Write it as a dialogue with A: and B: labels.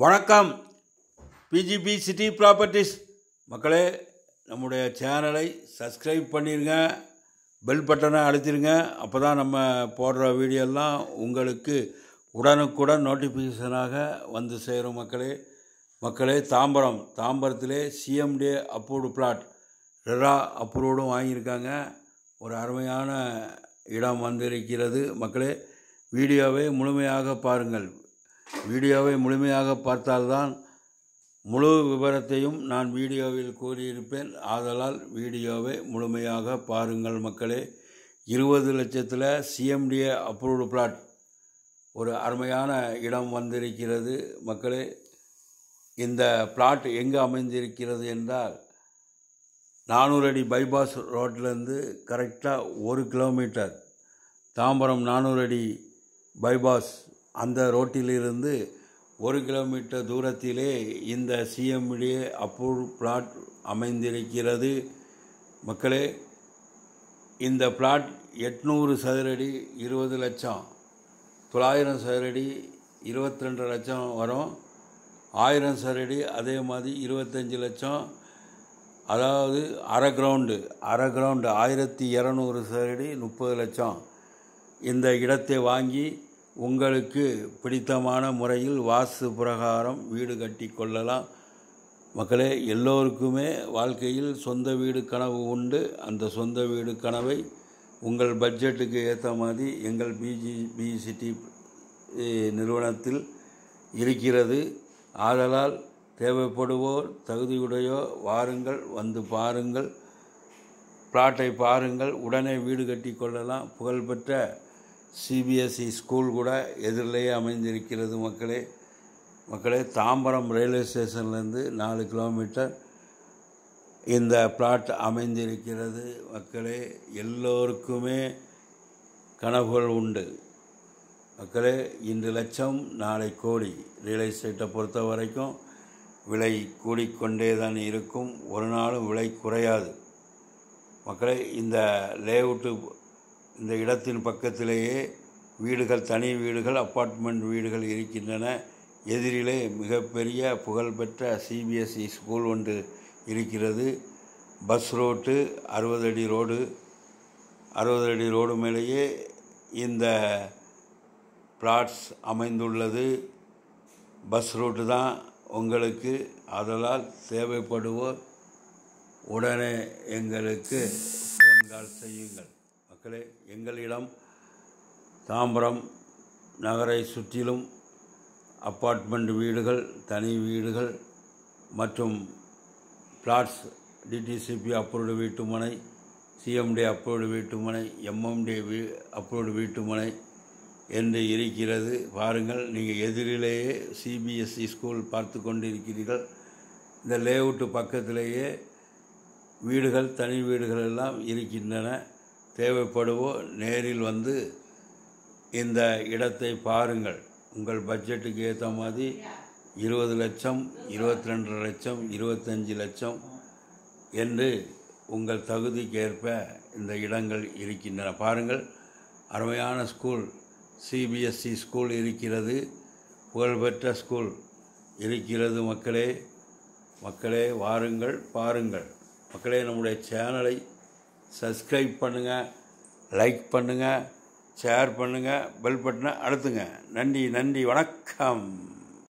A: வணக்கம். PGP city properties மக்களே, நம்முடைய சேனலை சப்ஸ்கிரைப் பண்ணிடுங்க, பெல் பட்டனை அழுத்திடுங்க. அப்போ தான் நம்ம போடுற வீடியோலாம் உங்களுக்கு உடனுக்குடன் நோட்டிஃபிகேஷனாக வந்து சேரும். மக்களே தாம்பரத்திலே சிஎம்டி அப்ரூவ்டு பிளாட் ரெரா அப்ரூவ்டும் வாங்கியிருக்காங்க. ஒரு அருமையான இடம் வந்திருக்கிறது. மக்களே, வீடியோவை முழுமையாக பாருங்கள். வீடியோவை முழுமையாக பார்த்தால்தான் முழு விவரத்தையும் நான் வீடியோவில் கூறியிருப்பேன். ஆதலால் வீடியோவை முழுமையாக பாருங்கள் மக்களே. 20 லட்சத்தில் சிஎம்டி அப்ரூவ்டு பிளாட், ஒரு அருமையான இடம் வந்திருக்கிறது மக்களே. இந்த பிளாட் எங்கே அமைந்திருக்கிறது என்றால், 400 அடி பைபாஸ் ரோட்லேருந்து கரெக்டாக 1 கிலோமீட்டர், தாம்பரம் 400 அடி பைபாஸ் அந்த ரோட்டிலிருந்து 1 கிலோமீட்டர் தூரத்திலே இந்த சிஎம்டி அப்ரூவ்டு பிளாட் அமைந்திருக்கிறது மக்களே. இந்த பிளாட் 800 சதுரடி 20 லட்சம், 900 சதுரடி 22 லட்சம் வரும், 1000 சதுரடி அதே மாதிரி 25 லட்சம், அதாவது அரை கிரவுண்டு 1200 சதுரடி 30 லட்சம். இந்த இடத்தை வாங்கி உங்களுக்கு பிடித்தமான முறையில் வாஸ்து பிரகாரம் வீடு கட்டி கொள்ளலாம் மக்களே. எல்லோருக்குமே வாழ்க்கையில் சொந்த வீடு கனவு உண்டு. அந்த சொந்த வீடு கனவை உங்கள் பட்ஜெட்டுக்கு ஏற்ற மாதிரி எங்கள் பிஜிபி சிட்டி நிறுவனத்தில் இருக்கிறது. ஆதலால் தேவைப்படுவோர், தகுதியுடையோர் வாருங்கள், வந்து பாருங்கள், பிளாட்டை பாருங்கள், உடனே வீடு கட்டி கொள்ளலாம். புகழ்பெற்ற சிபிஎஸ்இ ஸ்கூல் கூட எதிரிலேயே அமைந்திருக்கிறது மக்களே. தாம்பரம் ரயில்வே ஸ்டேஷன்லேருந்து 4 கிலோமீட்டர் இந்த பிளாட் அமைந்திருக்கிறது மக்களே. எல்லோருக்குமே கனவுகள் உண்டு மக்களே. இன்று லட்சம் நாளை கோடி. ரியல் எஸ்டேட்டை பொறுத்த வரைக்கும் விலை கூடிக்கொண்டே தான் இருக்கும், ஒரு நாளும் விலை குறையாது மக்களே. இந்த லேஅவுட்டு, இந்த இடத்தின் பக்கத்திலேயே வீடுகள், தனி வீடுகள், அப்பார்ட்மெண்ட் வீடுகள் இருக்கின்றன. எதிரிலே மிகப்பெரிய புகழ்பெற்ற சிபிஎஸ்இ ஸ்கூல் ஒன்று இருக்கிறது. பஸ் ரோட்டு 60 அடி ரோடு, 60 அடி ரோடு மேலேயே இந்த பிளாட்ஸ் அமைந்துள்ளது. பஸ் ரூட்டு தான் உங்களுக்கு. ஆதலால் தேவைப்படுவோர் உடனே எங்களுக்கு ஃபோன் கால் செய்யுங்கள் மக்களே. எங்களிடம் தாம்பரம் நகரை சுற்றிலும் அப்பார்ட்மெண்ட் வீடுகள், தனி வீடுகள் மற்றும் பிளாட்ஸ், டிடிசிபி அப்ரூவ்டு வீட்டுமனை, சிஎம்டி அப்ரூவ்டு வீட்டுமனை, எம்எம்டி அப்ரூவ்டு வீட்டுமனை என்று இருக்கிறது. பாருங்கள், நீங்கள் எதிரிலேயே சிபிஎஸ்இ ஸ்கூல் பார்த்து கொண்டிருக்கிறீர்கள். இந்த லேஅவுட்டு பக்கத்திலேயே வீடுகள், தனி வீடுகள் எல்லாம் இருக்கின்றன. தேவைப்படுவோர் நேரில் வந்து இந்த இடத்தை பாருங்கள். உங்கள் பட்ஜெட்டுக்கு ஏற்ற மாதிரி 20 லட்சம், 22 லட்சம், 25 லட்சம் என்று உங்கள் தகுதிக்கு ஏற்ப இந்த இடங்கள் இருக்கின்றன. பாருங்கள், அருமையான ஸ்கூல், சிபிஎஸ்இ ஸ்கூல் இருக்கிறது, புகழ்பெற்ற ஸ்கூல் இருக்கிறது மக்களே. வாருங்கள், பாருங்கள் மக்களே. நம்முடைய சேனலை சப்ஸ்கிரைப் பண்ணுங்கள், லைக் பண்ணுங்கள், ஷேர் பண்ணுங்கள், பெல் பட்டனை அழுத்துங்க. நன்றி, வணக்கம்.